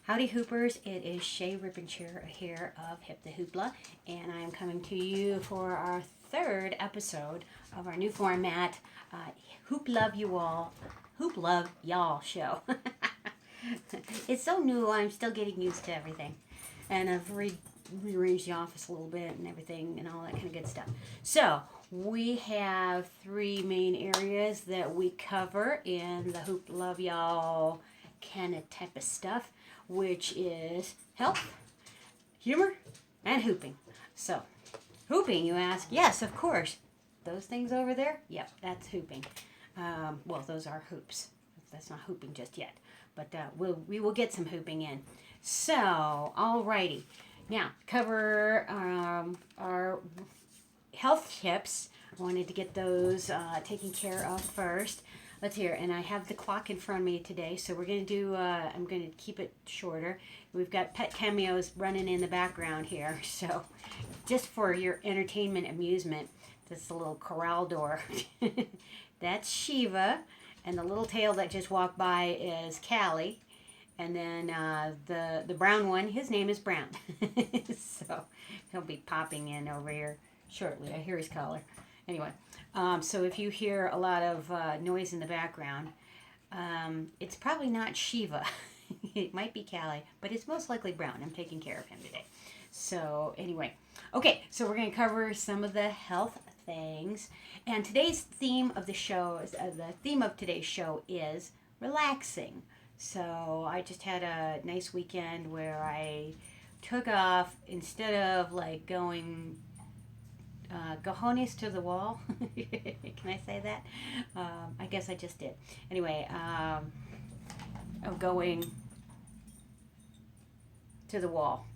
Howdy Hoopers, it is Shay Rippenshire here of Hip The Hoopla, and I am coming to you for our third episode of our new format, Hoop Love You All, Hoop Love Y'all show. It's so new, I'm still getting used to everything, and I've rearranged the office a little bit and everything and all that kind of good stuff. So, we have three main areas that we cover in the Hoop Love Y'all kind of type of stuff, which is health, humor, and hooping. So, hooping, you ask? Yes, of course. Those things over there? Yep, that's hooping. Well, those are hoops. That's not hooping just yet, but we will get some hooping in. So, alrighty. Now, cover our health tips. I wanted to get those taken care of first. Let's hear, and I have the clock in front of me today, so we're going to do, I'm going to keep it shorter. We've got pet cameos running in the background here, so just for your entertainment, amusement, this is a little corral door. That's Shiva, and the little tail that just walked by is Callie, and then the brown one, his name is Brown. So he'll be popping in over here shortly. I hear his collar. Anyway, so if you hear a lot of noise in the background, it's probably not Shiva. It might be Callie, but it's most likely Brown. I'm taking care of him today. So anyway, okay, so we're going to cover some of the health things. And today's theme of the show, the theme of today's show is relaxing. So I just had a nice weekend where I took off instead of like going cojones to the wall. Can I say that? I guess I just did. Anyway, going to the wall.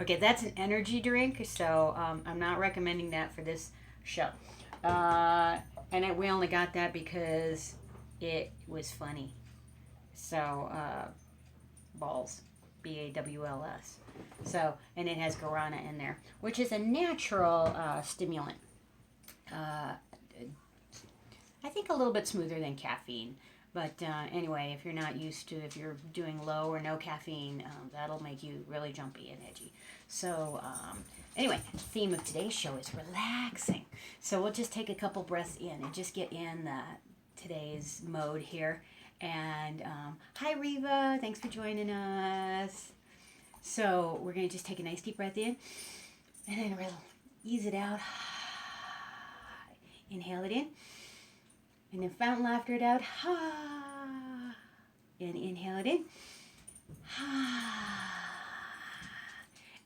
Okay, that's an energy drink, so I'm not recommending that for this show. We only got that because it was funny. So, balls. BAWLS. So, and it has guarana in there, which is a natural stimulant. I think a little bit smoother than caffeine. But anyway, if you're not used to, if you're doing low or no caffeine, that'll make you really jumpy and edgy. So, anyway, the theme of today's show is relaxing. So we'll just take a couple breaths in and just get in today's mode here. And hi, Reva. Thanks for joining us. So we're going to just take a nice deep breath in. And then we'll ease it out. Inhale it in. And then fountain laughter it out. And inhale it in.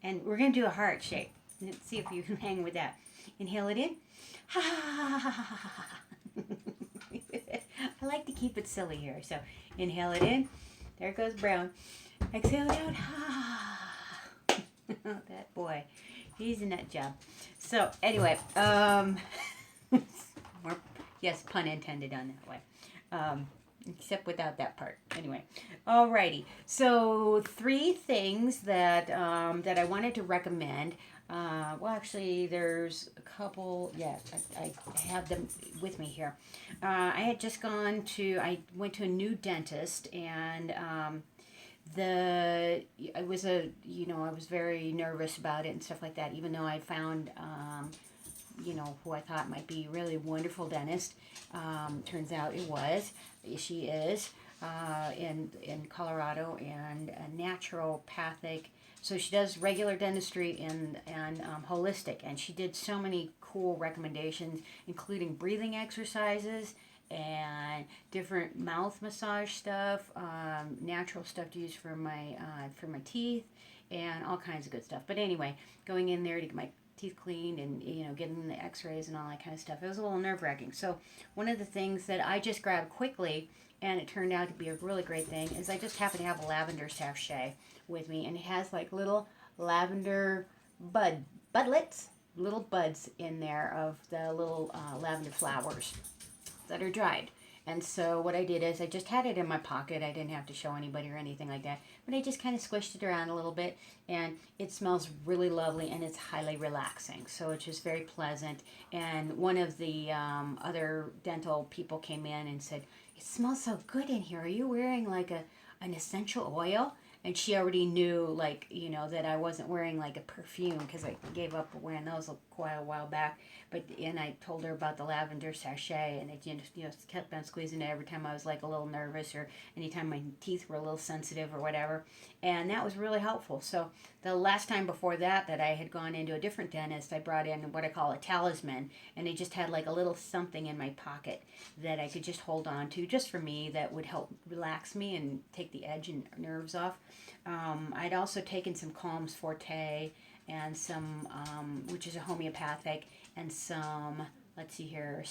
And we're going to do a heart shape. Let's see if you can hang with that. Inhale it in. I like to keep it silly here. So inhale it in. There goes Brown. Exhale it out. That boy. He's a nut job. So anyway, yes, pun intended on that way. Except without that part. Anyway, alrighty. So 3 things that that I wanted to recommend. Well, actually, there's a couple. Yeah, I have them with me here. I had just I went to a new dentist, and I was very nervous about it and stuff like that. Even though I found who I thought might be really wonderful dentist. Turns out she is in Colorado, and a naturopathic. So she does regular dentistry and holistic, and she did so many cool recommendations, including breathing exercises and different mouth massage stuff, natural stuff to use for my teeth, and all kinds of good stuff. But anyway, going in there to get my teeth cleaned and getting the x-rays and all that kind of stuff, it was a little nerve-wracking. So one of the things that I just grabbed quickly, and it turned out to be a really great thing, is I just happen to have a lavender sachet with me, and it has like little lavender budlets, little buds in there of the little lavender flowers that are dried. And so what I did is I just had it in my pocket. I didn't have to show anybody or anything like that. But I just kind of squished it around a little bit. And it smells really lovely, and it's highly relaxing. So it's just very pleasant. And one of the other dental people came in and said, "It smells so good in here. Are you wearing like an essential oil?" and she already knew, like, you know, that I wasn't wearing like a perfume, because I gave up wearing those quite a while back. And I told her about the lavender sachet, and it just kept on squeezing it every time I was like a little nervous, or anytime my teeth were a little sensitive or whatever. And that was really helpful. So the last time before that I had gone into a different dentist, I brought in what I call a talisman, and it just had like a little something in my pocket that I could just hold on to, just for me, that would help relax me and take the edge and nerves off. I'd also taken some Calms Forte and some, which is a homeopathic, and some, let's see here,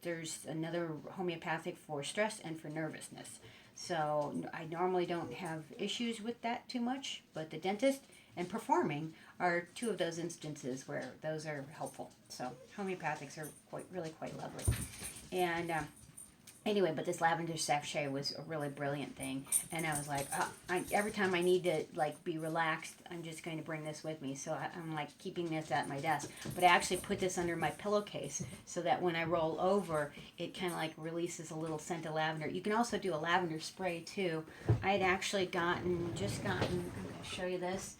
there's another homeopathic for stress and for nervousness. So I normally don't have issues with that too much, but the dentist and performing are two of those instances where those are helpful. So homeopathics are really quite lovely. And anyway, but this lavender sachet was a really brilliant thing, and I was like, every time I need to like be relaxed, I'm just going to bring this with me. So I'm like keeping this at my desk, but I actually put this under my pillowcase so that when I roll over, it kind of like releases a little scent of lavender. You can also do a lavender spray too. I had actually just gotten, I'm going to show you this.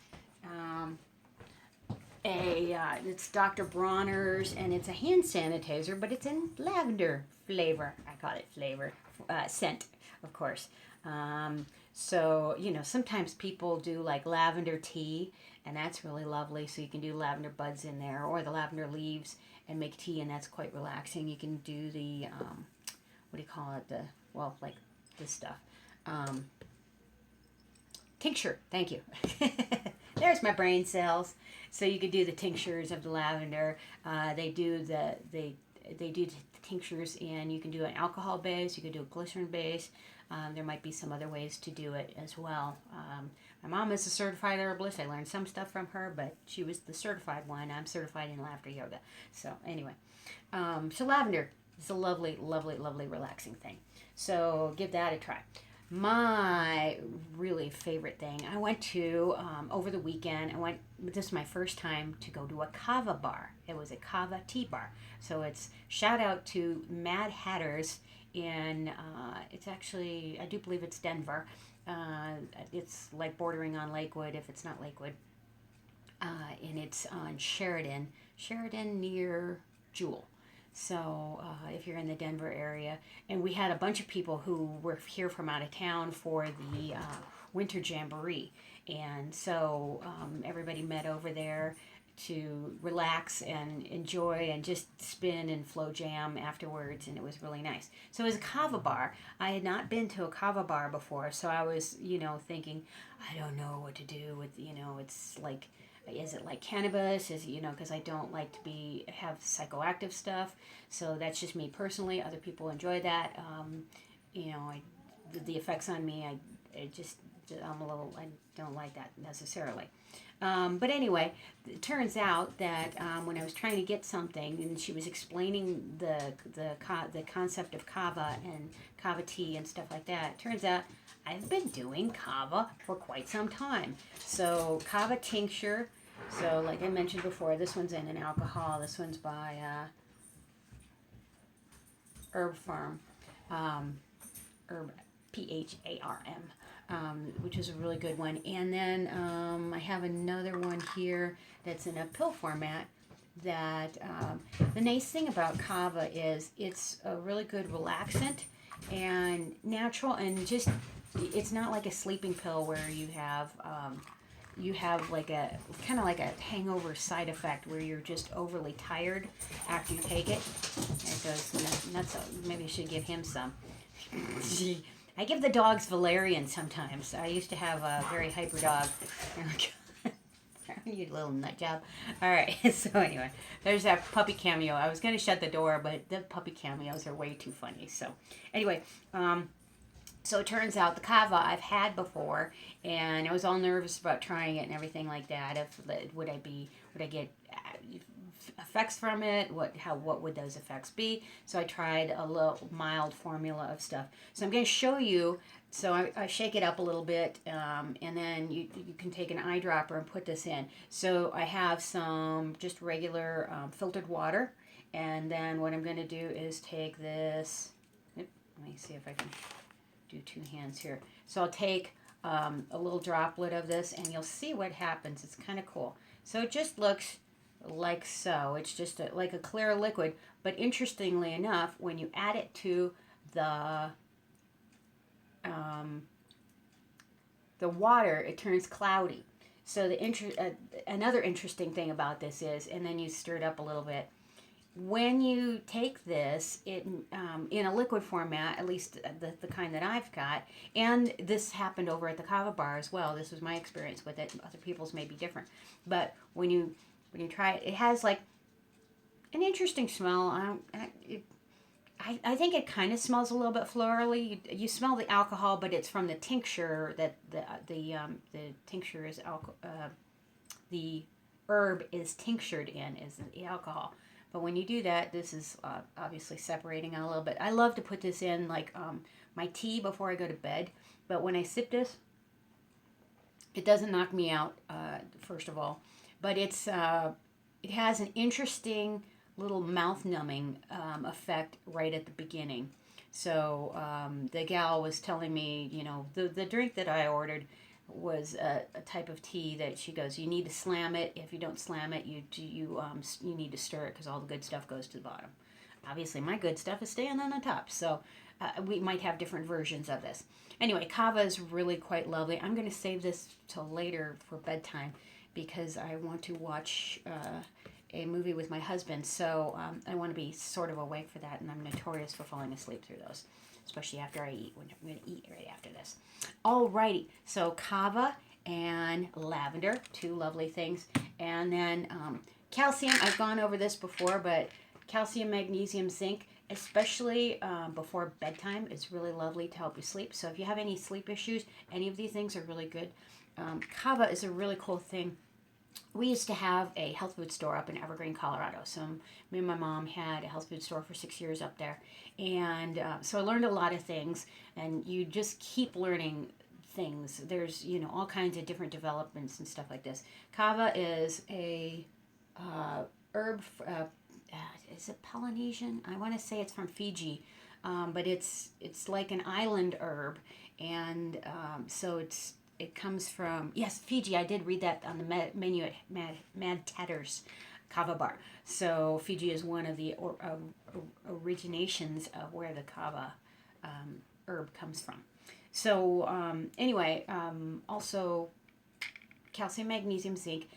It's Dr. Bronner's, and it's a hand sanitizer, but it's in lavender flavor. I call it flavor, scent, of course. So, you know, sometimes people do like lavender tea, and that's really lovely. So you can do lavender buds in there, or the lavender leaves, and make tea, and that's quite relaxing. You can do the, what do you call it? Like this stuff. Tincture, thank you. There's my brain cells. So you could do the tinctures of the lavender. They do the tinctures, and you can do an alcohol base. You could do a glycerin base. There might be some other ways to do it as well. My mom is a certified herbalist. I learned some stuff from her, but she was the certified one. I'm certified in laughter yoga. So anyway, so lavender is a lovely, lovely, lovely relaxing thing. So give that a try. My really favorite thing, I went to, over the weekend, this is my first time to go to a kava bar. It was a kava tea bar. So it's shout out to Mad Hatters it's actually, I do believe it's Denver. It's like bordering on Lakewood, if it's not Lakewood. And it's on Sheridan near Jewel. So if you're in the Denver area, and we had a bunch of people who were here from out of town for the winter jamboree, and so everybody met over there to relax and enjoy and just spin and flow jam afterwards, and it was really nice. So it was a kava bar. I had not been to a kava bar before, so I was, thinking, I don't know what to do with, it's like, is it like cannabis? Is it, because I don't like to have psychoactive stuff. So that's just me personally. Other people enjoy that. The effects on me, I don't like that necessarily. But anyway, it turns out that when I was trying to get something, and she was explaining the concept of kava and kava tea and stuff like that, it turns out I've been doing kava for quite some time. So kava tincture. So like I mentioned before, this one's in an alcohol. This one's by Herb Farm, Herb PHARM, which is a really good one. And then I have another one here that's in a pill format. That the nice thing about kava is it's a really good relaxant and natural, and just it's not like a sleeping pill where you have like a kind of like a hangover side effect where you're just overly tired after you take it. And it goes nuts. Maybe I should give him some. I give the dogs valerian sometimes. I used to have a very hyper dog. You little nut job. All right. So anyway, there's that puppy cameo. I was going to shut the door, but the puppy cameos are way too funny. So anyway, so it turns out the kava I've had before, and I was all nervous about trying it and everything like that. Would I get effects from it? What would those effects be? So I tried a little mild formula of stuff. So I'm going to show you. So I shake it up a little bit, and then you can take an eyedropper and put this in. So I have some just regular filtered water, and then what I'm going to do is take this. Let me see if I can do two hands here. So I'll take a little droplet of this, and you'll see what happens. It's kind of cool. So it just looks like so. It's just like a clear liquid, but interestingly enough, when you add it to the water, it turns cloudy. So another interesting thing about this is, and then you stir it up a little bit. When you take this in a liquid format, at least the kind that I've got, and this happened over at the Kava Bar as well. This was my experience with it. Other people's may be different, but when you try it, it has like an interesting smell. I think it kind of smells a little bit florally. You smell the alcohol, but it's from the tincture that the tincture is the herb is tinctured in is the alcohol. But when you do that, this is obviously separating out a little bit. I love to put this in like my tea before I go to bed. But when I sip this, it doesn't knock me out, first of all. But it has an interesting little mouth numbing effect right at the beginning. So the gal was telling me, the drink that I ordered was a type of tea that she goes, you need to slam it. If you don't slam it, you need to stir it because all the good stuff goes to the bottom. Obviously, my good stuff is staying on the top. So we might have different versions of this. Anyway, kava is really quite lovely. I'm going to save this till later for bedtime because I want to watch a movie with my husband. So I want to be sort of awake for that, and I'm notorious for falling asleep through those, especially after I eat. I'm going to eat right after this. Alrighty, so kava and lavender, two lovely things. And then calcium, I've gone over this before, but calcium, magnesium, zinc, especially before bedtime, is really lovely to help you sleep. So if you have any sleep issues, any of these things are really good. Kava is a really cool thing. We used to have a health food store up in Evergreen, Colorado. So me and my mom had a health food store for 6 years up there. And so I learned a lot of things, and you just keep learning things. There's, all kinds of different developments and stuff like this. Kava is a herb, is it Polynesian? I want to say it's from Fiji, but it's like an island herb. And so it comes from, yes, Fiji. I did read that on the menu at Mad Tatter's Kava Bar. So Fiji is one of the originations of where the kava herb comes from. So anyway, also calcium, magnesium, zinc.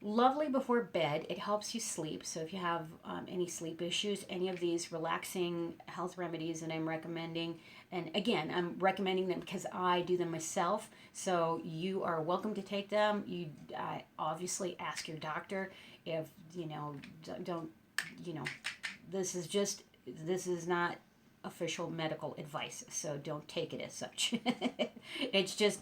Lovely before bed. It helps you sleep. So if you have any sleep issues, any of these relaxing health remedies that I'm recommending, and again, I'm recommending them because I do them myself. So you are welcome to take them. You obviously ask your doctor if, don't, this is not official medical advice. So don't take it as such. It's just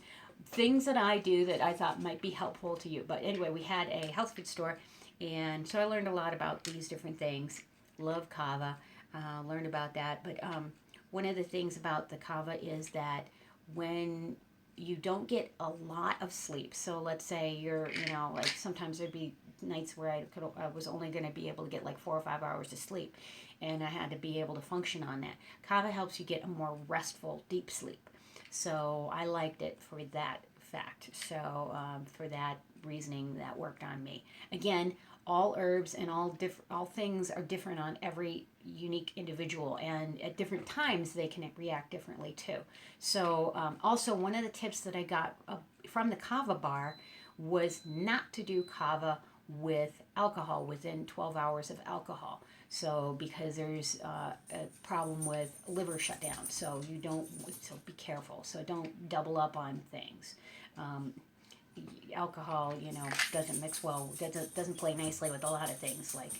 things that I do that I thought might be helpful to you. But anyway, we had a health food store, and so I learned a lot about these different things. Love kava, learned about that. But one of the things about the kava is that when you don't get a lot of sleep, so let's say you're, like sometimes there'd be nights where I was only going to be able to get like 4 or 5 hours of sleep, and I had to be able to function on that. Kava helps you get a more restful, deep sleep. So I liked it for that fact. So for that reasoning, that worked on me. Again, all herbs and all things are different on every unique individual, and at different times they can react differently too. So also one of the tips that I got from the Kava Bar was not to do kava with alcohol within 12 hours of alcohol. So because there's a problem with liver shutdown, so be careful. So don't double up on things. Alcohol, doesn't mix well, doesn't play nicely with a lot of things like,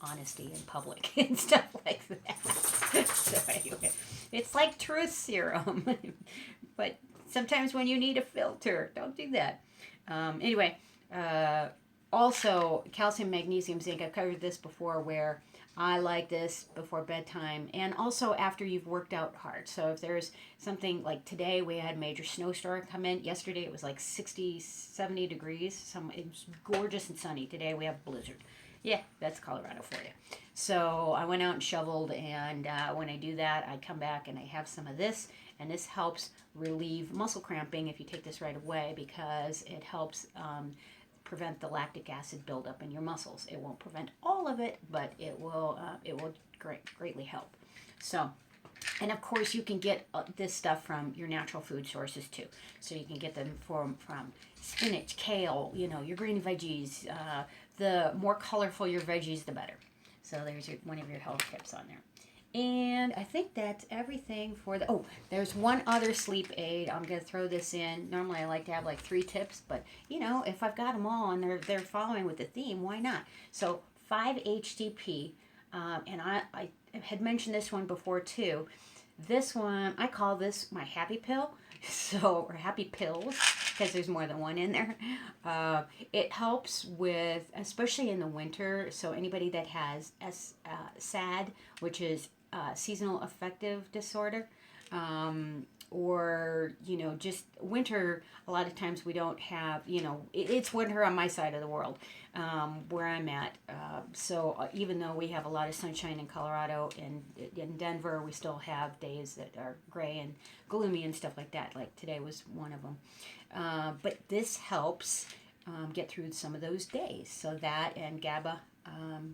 honesty in public and stuff like that. So anyway, it's like truth serum, but sometimes when you need a filter, don't do that. Anyway, also calcium, magnesium, zinc. I've covered this before where I like this before bedtime and also after you've worked out hard. So if there's something like today, we had a major snowstorm come in. Yesterday it was like 60, 70 degrees. It was gorgeous and sunny. Today we have a blizzard. Yeah, that's Colorado for you. So I went out and shoveled, and when I do that, I come back and I have some of this, And this helps relieve muscle cramping if you take this right away, because it helps prevent the lactic acid buildup in your muscles. It won't prevent all of it, but it will greatly help. So, and of course, you can get this stuff from your natural food sources too. So you can get them from spinach, kale, your green veggies. The more colorful your veggies, the better. So there's one of your health tips on there. And I think that's everything for the... Oh, there's one other sleep aid. I'm going to throw this in. Normally I like to have like 3 tips, but if I've got them all and they're following with the theme, why not? So 5-HTP, and I had mentioned this one before too. This one, I call this my happy pill, or happy pills, because there's more than one in there. It helps with, especially in the winter, so anybody that has SAD, which is seasonal affective disorder, or just winter. A lot of times we don't have, it's winter on my side of the world, where I'm at. So even though we have a lot of sunshine in Colorado and in Denver, we still have days that are gray and gloomy and stuff like that. Like today was one of them. But this helps get through some of those days. So that and GABA,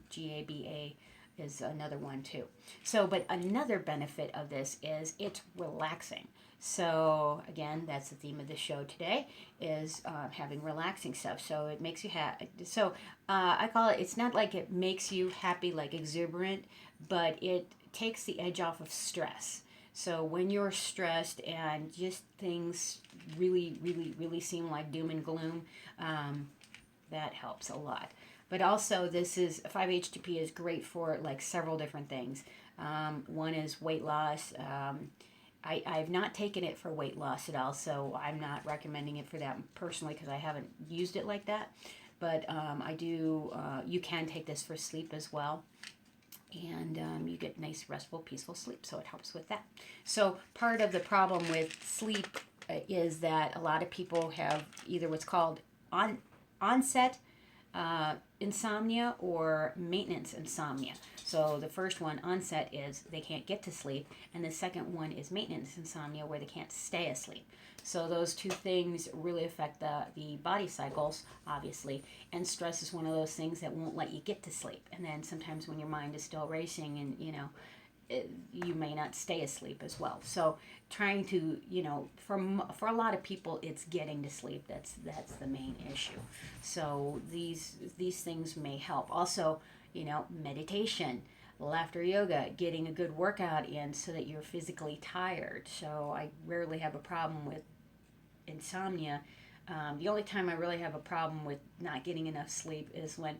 GABA, is another one too. So, but another benefit of this is it's relaxing. So again, that's the theme of the show today, is having relaxing stuff. So it makes you happy. So I call it, it's not like it makes you happy, like exuberant, but it takes the edge off of stress. So when you're stressed and just things really seem like doom and gloom, that helps a lot. But also, this is 5-HTP is great for like several different things. One is weight loss. I've not taken it for weight loss at all, so I'm not recommending it for that personally because I haven't used it like that. But I do. You can take this for sleep as well, and you get nice, restful, peaceful sleep. So it helps with that. So part of the problem with sleep is that a lot of people have either what's called onset insomnia or maintenance insomnia. So the first one, onset, is they can't get to sleep, and the second one is maintenance insomnia, where they can't stay asleep. So those two things really affect the body cycles, obviously, and stress is one of those things that won't let you get to sleep. And then sometimes when your mind is still racing, and you may not stay asleep as well. So trying to, for a lot of people, it's getting to sleep. That's the main issue. So these things may help. Also, meditation, laughter yoga, getting a good workout in so that you're physically tired. So I rarely have a problem with insomnia. The only time I really have a problem with not getting enough sleep is when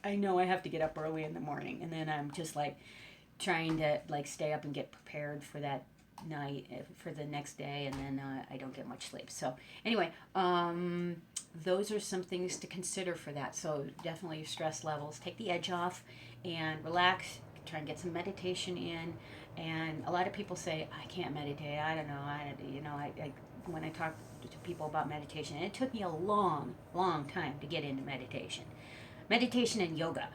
I know I have to get up early in the morning, and then I'm just like trying to stay up and get prepared for that night, for the next day, and then I don't get much sleep. So anyway, those are some things to consider for that. So definitely your stress levels, take the edge off and relax, try and get some meditation in. And a lot of people say, I can't meditate, I don't know, I when I talk to people about meditation, and it took me a long time to get into meditation and yoga.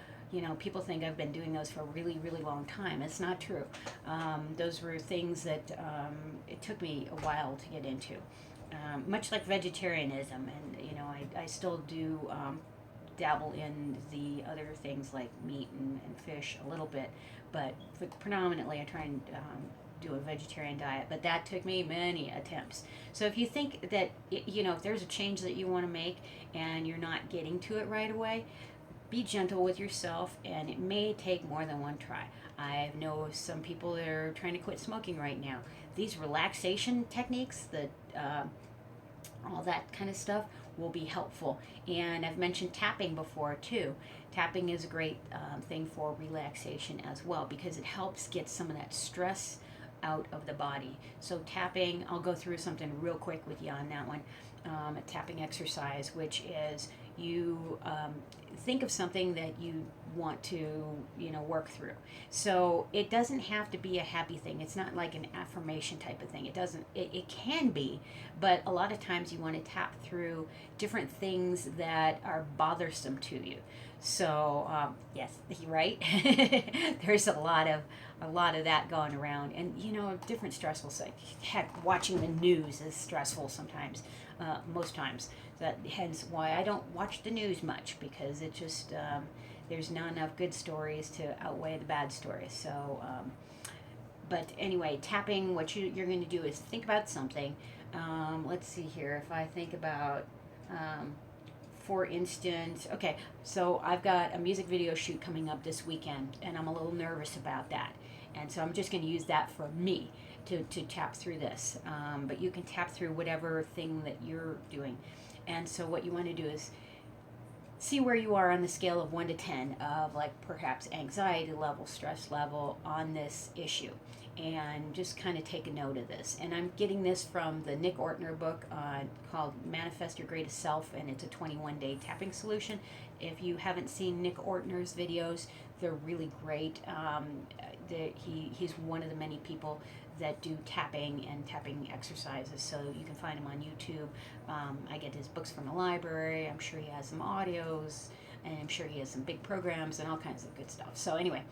People think I've been doing those for a really long time. It's not true. Those were things that it took me a while to get into. Much like vegetarianism, and I still do dabble in the other things like meat and fish a little bit, but predominantly I try and do a vegetarian diet. But that took me many attempts. So if you think that if there's a change that you want to make and you're not getting to it right away, be gentle with yourself, and it may take more than one try. I know some people that are trying to quit smoking right now. These relaxation techniques, all that kind of stuff, will be helpful. And I've mentioned tapping before too. Tapping is a great thing for relaxation as well, because it helps get some of that stress out of the body. So tapping, I'll go through something real quick with you on that one. A tapping exercise, which is you think of something that you want to, work through. So it doesn't have to be a happy thing. It's not like an affirmation type of thing. It can be, but a lot of times you want to tap through different things that are bothersome to you. So yes, right. There's a lot of that going around, and different stressful things. Heck, watching the news is stressful sometimes, most times. That hence why I don't watch the news much, because it just there's not enough good stories to outweigh the bad stories. So, but anyway, tapping. What you're going to do is think about something. Let's see here. If I think about. For instance, okay, so I've got a music video shoot coming up this weekend, and I'm a little nervous about that. And so I'm just going to use that for me to tap through this. But you can tap through whatever thing that you're doing. And so what you want to do is see where you are on the scale of 1 to 10 of like perhaps anxiety level, stress level on this issue. And just kind of take a note of this. And I'm getting this from the Nick Ortner book called Manifest Your Greatest Self, and it's a 21-day tapping solution. If you haven't seen Nick Ortner's videos, they're really great. He's one of the many people that do tapping and tapping exercises, so you can find him on YouTube. I get his books from the library. I'm sure he has some audios, and I'm sure he has some big programs and all kinds of good stuff. So anyway,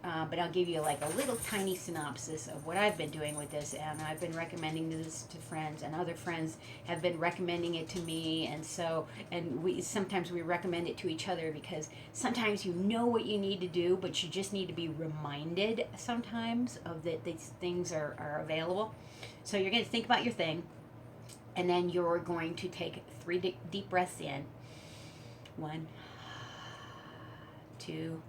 but I'll give you like a little tiny synopsis of what I've been doing with this, and I've been recommending this to friends, and other friends have been recommending it to me, and so, and sometimes we recommend it to each other, because sometimes you know what you need to do, but you just need to be reminded sometimes of that these things are available. So you're going to think about your thing, and then you're going to take 3 deep breaths in. 1, 2,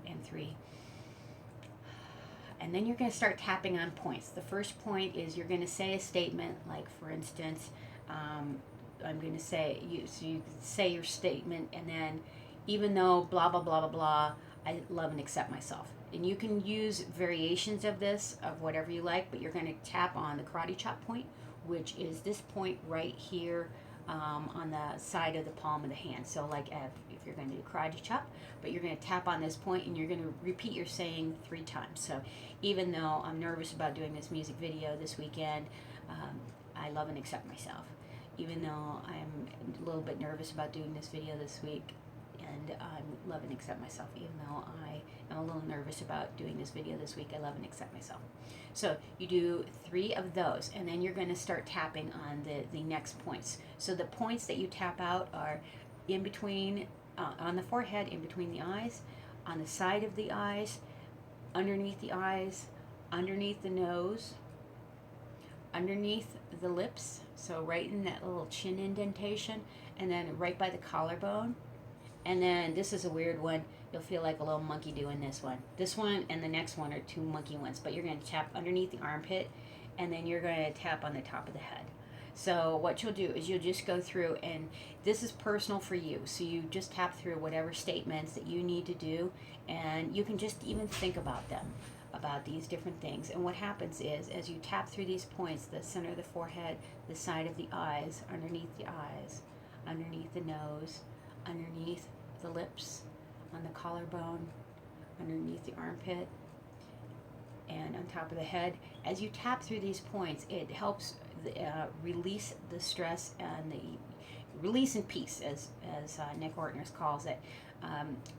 and 3. And then you're going to start tapping on points. The first point is you're going to say a statement, like for instance, I'm going to say, so you say your statement, and then even though blah, blah, blah, blah, blah, I love and accept myself. And you can use variations of this, of whatever you like, but you're going to tap on the karate chop point, which is this point right here on the side of the palm of the hand. So like if you're going to do karate chop, but you're going to tap on this point, and you're going to repeat your saying 3 times. So even though I'm nervous about doing this music video this weekend, I love and accept myself. Even though I'm a little bit nervous about doing this video this week, and I love and accept myself. Even though I am a little nervous about doing this video this week, I love and accept myself. So you do 3 of those, and then you're going to start tapping on the next points. So the points that you tap out are in between, on the forehead, in between the eyes, on the side of the eyes, underneath the eyes, underneath the nose, underneath the lips, so right in that little chin indentation, and then right by the collarbone. And then this is a weird one. You'll feel like a little monkey doing this one. This one and the next one are 2 monkey ones, but you're going to tap underneath the armpit, and then you're going to tap on the top of the head. So what you'll do is you'll just go through, and this is personal for you. So you just tap through whatever statements that you need to do, and you can just even think about them, about these different things. And what happens is, as you tap through these points, the center of the forehead, the side of the eyes, underneath the eyes, underneath the nose, underneath the lips, on the collarbone, underneath the armpit, and on top of the head. As you tap through these points, it helps release the stress and the release and peace, as Nick Ortner calls it.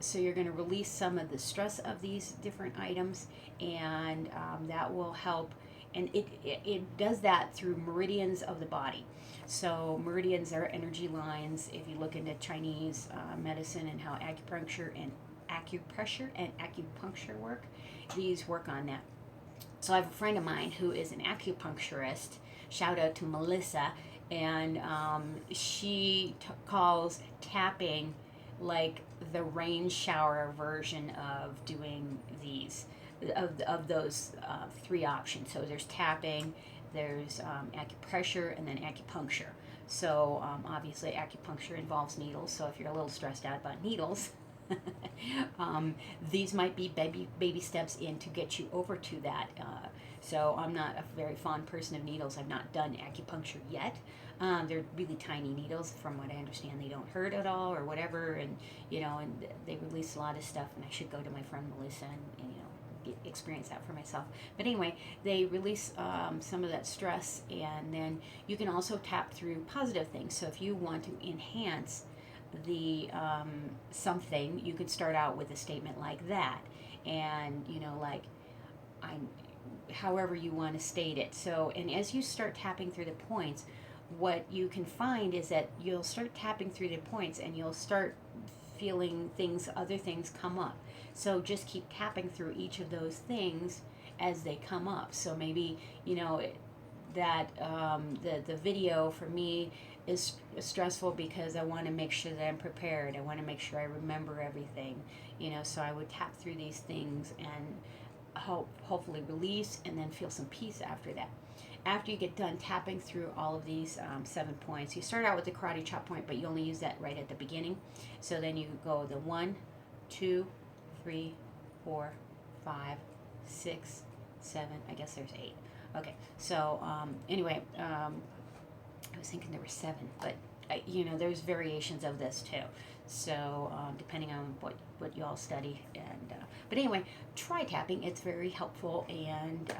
So you're going to release some of the stress of these different items, and that will help. And it does that through meridians of the body. So meridians are energy lines. If you look into Chinese medicine and how acupuncture and acupuncture work, these work on that. So I have a friend of mine who is an acupuncturist. Shout out to Melissa, and she calls tapping like the rain shower version of doing these, of those 3 options. So there's tapping, there's acupressure, and then acupuncture. So obviously acupuncture involves needles, so if you're a little stressed out about needles, These might be baby steps in to get you over to that. So I'm not a very fond person of needles. I've not done acupuncture yet. They're really tiny needles. From what I understand, they don't hurt at all or whatever. And and they release a lot of stuff. And I should go to my friend Melissa and experience that for myself. But anyway, they release some of that stress, and then you can also tap through positive things. So if you want to enhance the something, you could start out with a statement like that, and like I'm, however you want to state it. So, and as you start tapping through the points, what you can find is that you'll start tapping through the points, and you'll start feeling other things come up. So just keep tapping through each of those things as they come up. So maybe that the video for me is stressful because I want to make sure that I'm prepared. I want to make sure I remember everything. So I would tap through these things and hopefully release, and then feel some peace after that. After you get done tapping through all of these 7 points, you start out with the karate chop point, but you only use that right at the beginning. So then you go the 1, 2, 3, 4, 5, 6, 7. I guess there's 8. Okay. So anyway, I was thinking there were 7, but there's variations of this too. So depending on what you all study, and but anyway, try tapping. It's very helpful and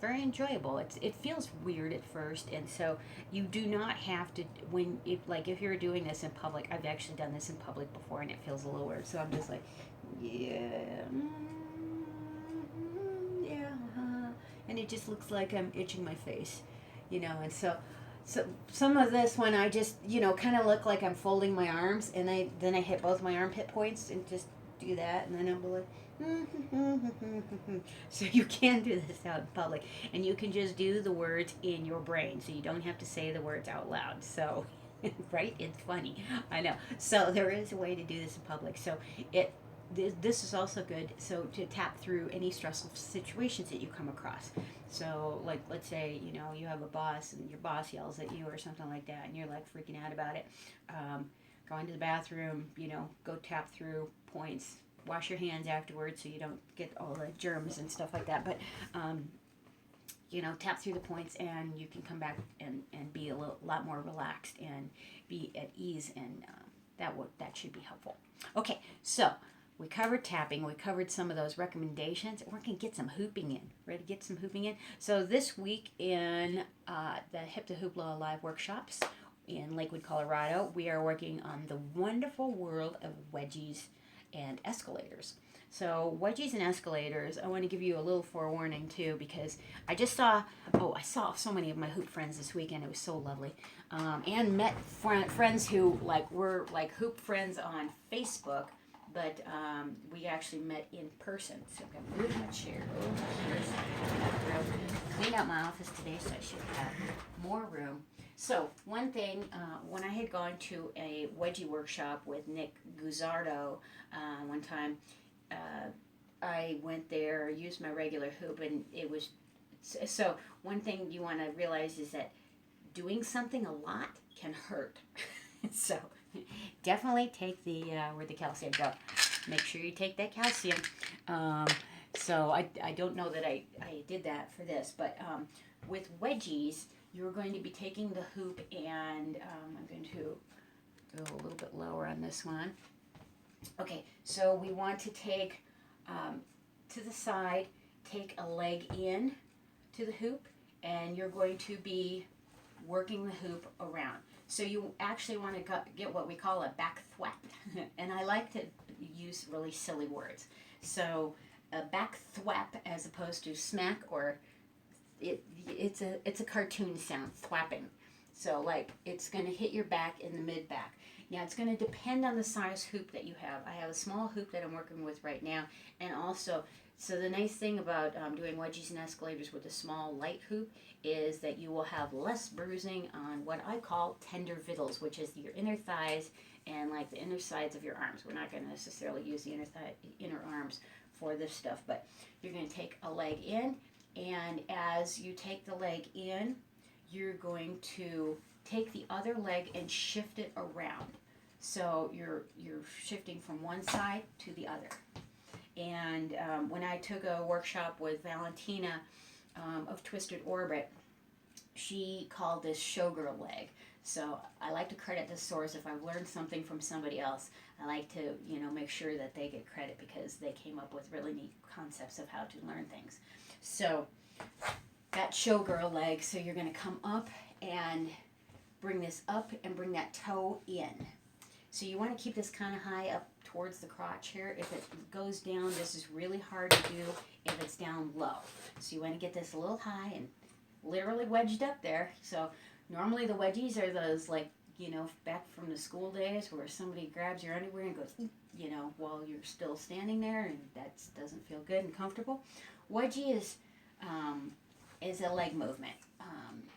very enjoyable. It feels weird at first, and so you do not have to if you're doing this in public. I've actually done this in public before, and it feels a little weird. So I'm just like, yeah, yeah, and it just looks like I'm itching my face, and so some of this one I just kind of look like I'm folding my arms, and then I hit both my armpit points and just do that, and then I'm like so you can do this out in public, and you can just do the words in your brain, so you don't have to say the words out loud. So right, it's funny, I know. So there is a way to do this in public. So this is also good, so to tap through any stressful situations that you come across. So like, let's say you have a boss, and your boss yells at you or something like that, and you're like freaking out about it. Go into the bathroom, go tap through points, wash your hands afterwards so you don't get all the germs and stuff like that. But tap through the points, and you can come back and be a lot more relaxed and be at ease, and that should be helpful. Okay, so we covered tapping. We covered some of those recommendations. We're going to get some hooping in. Ready to get some hooping in? So this week in the Hip The Hoopla live workshops in Lakewood, Colorado, we are working on the wonderful world of wedgies and escalators. So wedgies and escalators, I want to give you a little forewarning too, because I saw so many of my hoop friends this weekend. It was so lovely. And met friends who were hoop friends on Facebook, but we actually met in person. So I'm going to move my chair over here. Cleaned out my office today, so I should have more room. So one thing, when I had gone to a wedgie workshop with Nick Guzzardo one time, I went there, used my regular hoop, and it was, so one thing you want to realize is that doing something a lot can hurt. So definitely take where'd the calcium go? Make sure you take that calcium. So I don't know that I did that for this, but with wedgies, you're going to be taking the hoop, and I'm going to go a little bit lower on this one. Okay, so we want to take to the side, take a leg in to the hoop, and you're going to be working the hoop around. So you actually want to get what we call a back thwap, and I like to use really silly words. So a back thwap as opposed to smack, or it's a cartoon sound, thwapping. So it's going to hit your back in the mid back. Now it's going to depend on the size hoop that you have. I have a small hoop that I'm working with right now, and also, so the nice thing about doing wedgies and escalators with a small light hoop is that you will have less bruising on what I call tender vittles, which is your inner thighs and the inner sides of your arms. We're not going to necessarily use the inner arms for this stuff, but you're going to take a leg in, and as you take the leg in, you're going to take the other leg and shift it around. So you're shifting from one side to the other. And when I took a workshop with Valentina of Twisted Orbit, she called this showgirl leg. So I like to credit the source. If I've learned something from somebody else, I like to, make sure that they get credit because they came up with really neat concepts of how to learn things. So that showgirl leg, so you're going to come up and bring this up and bring that toe in. So you want to keep this kind of high up towards the crotch here. If it goes down, this is really hard to do if it's down low. So you want to get this a little high and literally wedged up there. So normally the wedgies are those, like, back from the school days where somebody grabs your underwear and goes, while you're still standing there, and that doesn't feel good and comfortable. Wedgie is a leg movement.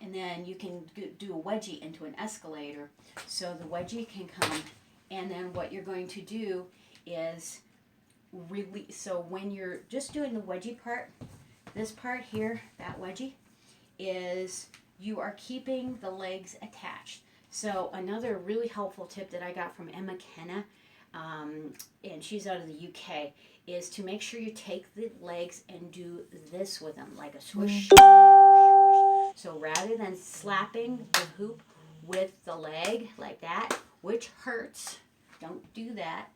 And then you can do a wedgie into an escalator. So the wedgie can come, and then what you're going to do is release. So when you're just doing the wedgie part, this part here, that wedgie, is you are keeping the legs attached. So another really helpful tip that I got from Emma Kenna, and she's out of the UK, is to make sure you take the legs and do this with them, like a swish, swish, swish. So rather than slapping the hoop with the leg like that, which hurts, don't do that.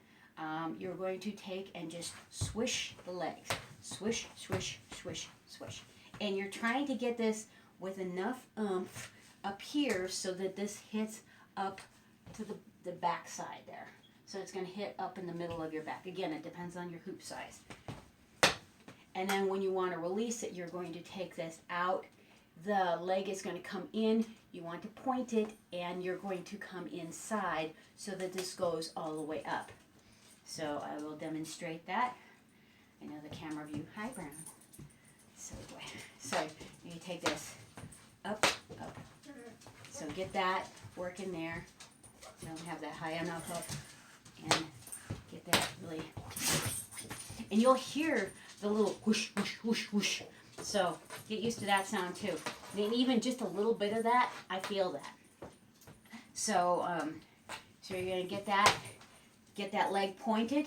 You're going to take and just swish the legs. Swish, swish, swish, swish. And you're trying to get this with enough oomph up here so that this hits up to the back side there. So it's going to hit up in the middle of your back. Again, it depends on your hoop size. And then when you want to release it, you're going to take this out. The leg is going to come in. You want to point it, and you're going to come inside so that this goes all the way up. So I will demonstrate that. I know the camera view. Hi, Brown. So you take this up, up. So get that working there. Don't have that high enough up. And get that really. And you'll hear the little whoosh, whoosh, whoosh, whoosh. So get used to that sound too. And even just a little bit of that, I feel that. So, so you're going to get that leg pointed.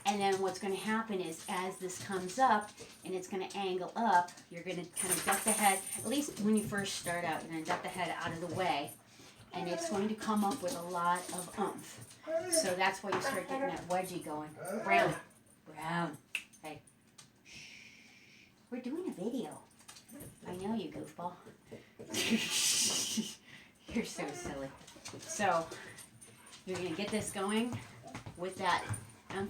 And then what's going to happen is as this comes up and it's going to angle up, you're going to kind of duck the head, at least when you first start out, you're going to duck the head out of the way. And it's going to come up with a lot of oomph. So that's why you start getting that wedgie going. Brown. Brown. Hey. Shh. We're doing a video. I know you, goofball. You're so silly. So you're going to get this going with that. And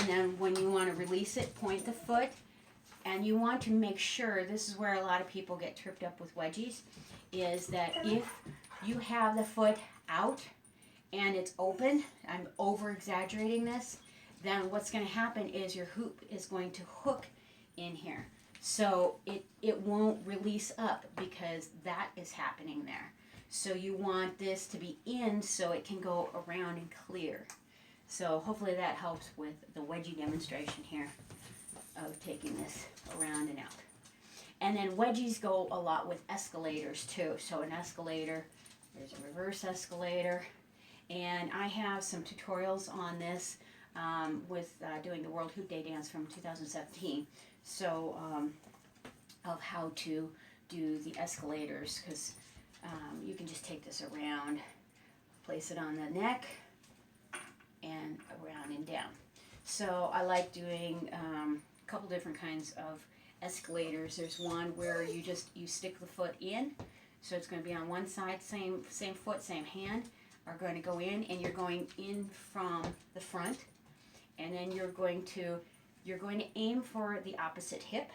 then when you want to release it, point the foot. And you want to make sure, this is where a lot of people get tripped up with wedgies, is that if you have the foot out and it's open, I'm over exaggerating this, then what's going to happen is your hoop is going to hook in here. So it won't release up because that is happening there. So you want this to be in so it can go around and clear. So hopefully that helps with the wedgie demonstration here of taking this around and out. And then wedgies go a lot with escalators too. So an escalator, there's a reverse escalator. And I have some tutorials on this with doing the World Hoop Day dance from 2017. So of how to do the escalators, because you can just take this around, place it on the neck, and around and down. So I like doing a couple different kinds of escalators. There's one where you stick the foot in, so it's going to be on one side, same foot, same hand are going to go in, and you're going in from the front, and then you're going to aim for the opposite hip,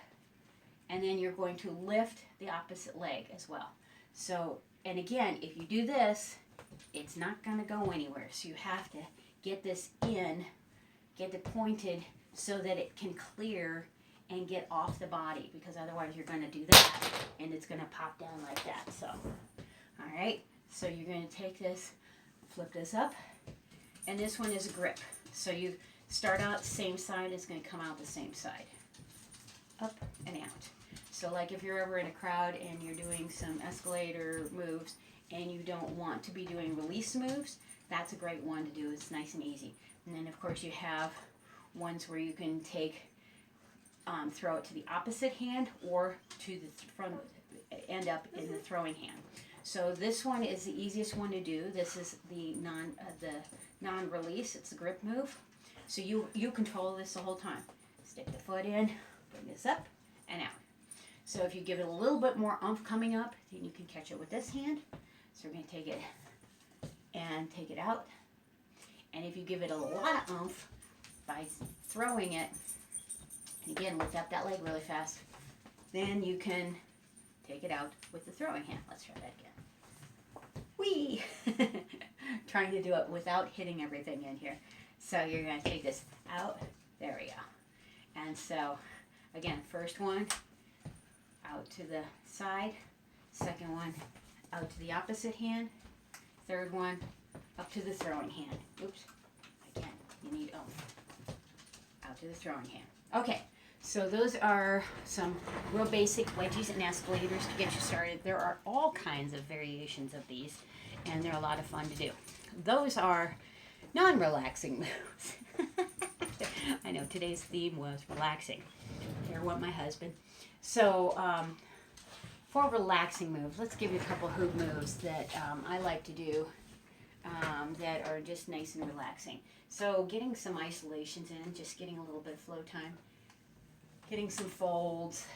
and then you're going to lift the opposite leg as well. So, and again, if you do this, it's not going to go anywhere. So you have to get this in, get it pointed so that it can clear and get off the body, because otherwise you're going to do that and it's going to pop down like that. So, all right, so you're going to take this, flip this up, and this one is a grip. So you start out the same side, it's going to come out the same side, up and out. So like if you're ever in a crowd and you're doing some escalator moves and you don't want to be doing release moves, that's a great one to do. It's nice and easy. And then of course you have ones where you can throw it to the opposite hand or to the end up in the throwing hand. So this one is the easiest one to do. This is the non-release. It's the grip move. So you control this the whole time. Stick the foot in, bring this up and out. So if you give it a little bit more oomph coming up, then you can catch it with this hand. So we're going to take it and take it out. And if you give it a lot of oomph by throwing it, and again, lift up that leg really fast, then you can take it out with the throwing hand. Let's try that again. Whee! Trying to do it without hitting everything in here. So you're going to take this out. There we go. And so, again, first one, out to the side. Second one, out to the opposite hand. Third one, up to the throwing hand. Oops. Again, you need oomph. Out to the throwing hand. Okay. So those are some real basic wedgies and escalators to get you started. There are all kinds of variations of these, and they're a lot of fun to do. Those are non-relaxing moves. I know today's theme was relaxing. Here went my husband. So for relaxing moves, let's give you a couple hoop moves that I like to do that are just nice and relaxing. So getting some isolations in, just getting a little bit of flow time. Getting some folds.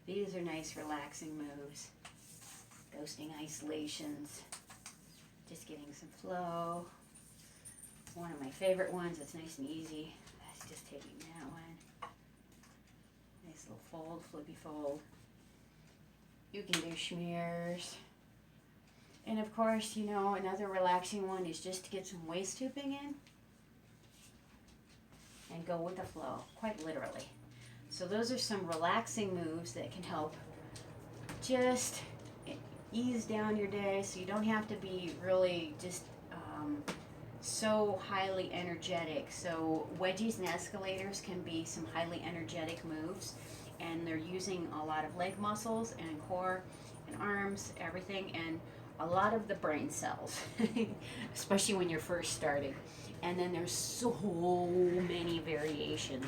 These are nice relaxing moves. Ghosting isolations. Just getting some flow. One of my favorite ones that's nice and easy. That's just taking that one. Nice little fold, flippy fold. You can do schmears. And of course, you know, another relaxing one is just to get some waist hooping in. And go with the flow, quite literally. So those are some relaxing moves that can help just ease down your day so you don't have to be really just so highly energetic. So wedgies and escalators can be some highly energetic moves, and they're using a lot of leg muscles and core and arms, everything, and a lot of the brain cells, especially when you're first starting. And then there's so many variations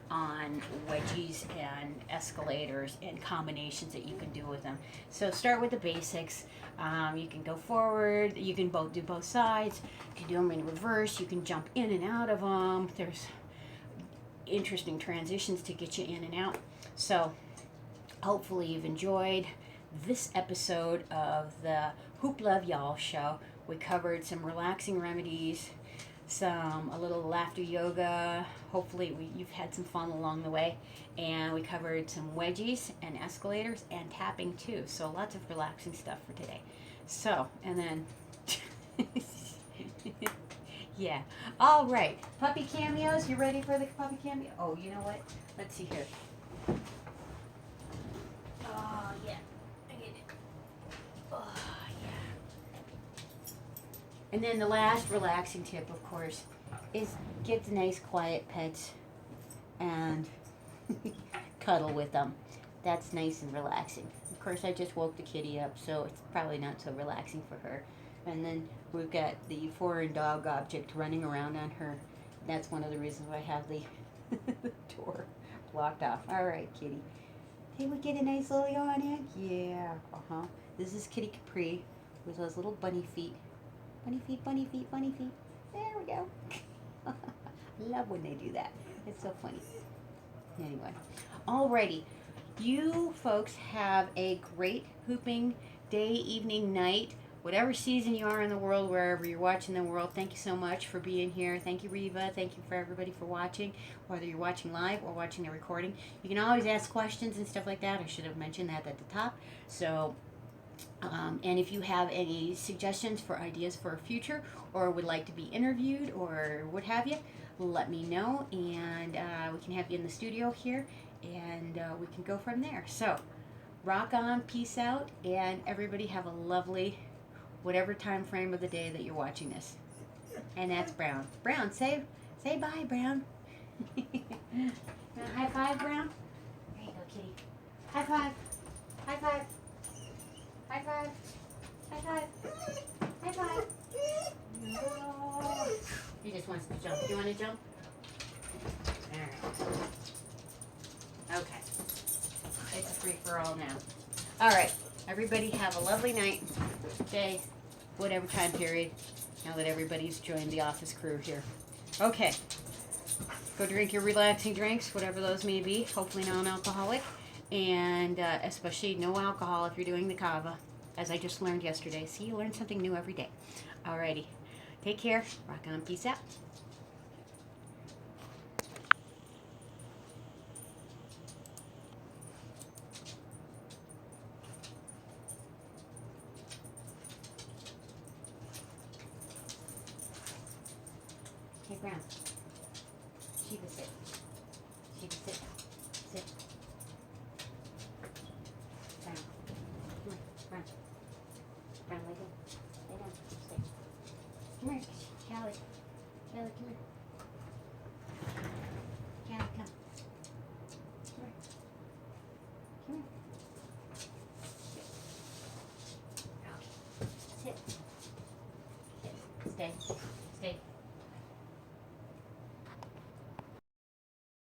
on wedgies and escalators and combinations that you can do with them. So start with the basics. You can go forward. You can do both sides. You can do them in reverse. You can jump in and out of them. There's interesting transitions to get you in and out. So hopefully you've enjoyed this episode of the Hoopla Yall show. We covered some relaxing remedies, a little laughter yoga. Hopefully you've had some fun along the way. And we covered some wedgies and escalators and tapping too. So lots of relaxing stuff for today. So, and then, yeah. All right. Puppy cameos. You ready for the puppy cameo? Oh, you know what? Let's see here. Oh, yeah. I get it. Oh, and then the last relaxing tip, of course, is get the nice quiet pets and cuddle with them. That's nice and relaxing. Of course, I just woke the kitty up, so it's probably not so relaxing for her. And then we've got the foreign dog object running around on her. That's one of the reasons why I have the door blocked off. All right, kitty. Hey, we get a nice little yawn in? Yeah. Uh-huh. This is Kitty Capri with those little bunny feet. Bunny feet, bunny feet, bunny feet. There we go. I love when they do that. It's so funny. Anyway. Alrighty. You folks have a great hooping day, evening, night, whatever season you are in the world, wherever you're watching the world. Thank you so much for being here. Thank you, Reva. Thank you for everybody for watching, whether you're watching live or watching the recording. You can always ask questions and stuff like that. I should have mentioned that at the top. So, and if you have any suggestions for ideas for a future, or would like to be interviewed, or what have you, let me know, and we can have you in the studio here, and we can go from there. So, rock on, peace out, and everybody have a lovely, whatever time frame of the day that you're watching this. And that's Brown. Brown, say bye, Brown. High five, Brown. High five. High five. High five. High five. High five. Oh. He just wants to jump. You want to jump? Alright. Okay. It's a free-for-all now. Alright. Everybody have a lovely night, day, whatever time period, now that everybody's joined the office crew here. Okay. Go drink your relaxing drinks, whatever those may be, hopefully non-alcoholic, and especially no alcohol if you're doing the kava, as I just learned yesterday. See, you learn something new every day. Alrighty. Take care. Rock on. Peace out. Hey, Brown. Shiva, sit. Shiva, sit. Sit. Brown. Come on, Brown. Brown, lay down. Lay down. Stay. Come here, Callie. Callie, come here. Callie, come. Come here. Come here. Okay. Sit. Sit. Stay. Stay.